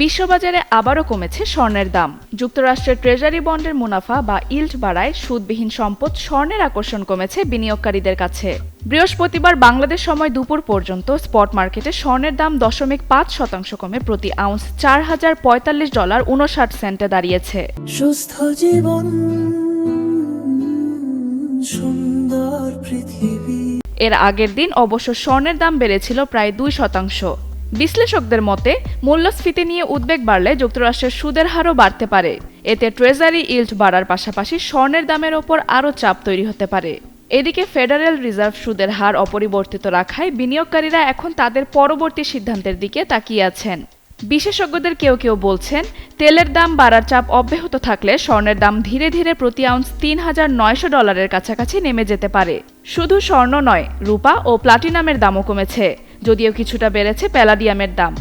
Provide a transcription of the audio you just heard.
বিশ্ববাজারে আবারও কমেছে স্বর্ণের দাম। যুক্তরাষ্ট্রের ট্রেজারি বন্ডের মুনাফা বা ইল্ড বাড়ায় সুদবিহীন সম্পদ স্বর্ণের আকর্ষণ কমেছে বিনিয়োগকারীদের কাছে। বৃহস্পতিবার বাংলাদেশ সময় দুপুর পর্যন্ত স্পট মার্কেটে স্বর্ণের দাম 0.5% কমে প্রতি আউন্স $4,045.59 দাঁড়িয়েছে। সুস্থ জীবন, সুন্দর পৃথিবী। এর আগের দিন অবশ্য স্বর্ণের দাম বেড়েছিল প্রায় 2%। বিশ্লেষকদের মতে মূল্যস্ফীতি নিয়ে উদ্বেগ বাড়লে যুক্তরাষ্ট্রের সুদের হারও বাড়তে পারে। এতে ট্রেজারি ইল্ড বাড়ার পাশাপাশি স্বর্ণের দামের ওপর আরও চাপ তৈরি হতে পারে। এদিকে ফেডারেল রিজার্ভ সুদের হার অপরিবর্তিত রাখায় বিনিয়োগকারীরা এখন তাদের পরবর্তী সিদ্ধান্তের দিকে তাকিয়ে আছেন। বিশেষজ্ঞদের কেউ কেউ বলছেন, তেলের দাম বাড়ার চাপ অব্যাহত থাকলে স্বর্ণের দাম ধীরে ধীরে প্রতি আউন্স $3,900 কাছাকাছি নেমে যেতে পারে। শুধু স্বর্ণ নয়, রূপা ও প্লাটিনামের দামও কমেছে, যদিও কিছুটা বেড়েছে প্যালাডিয়ামের দাম।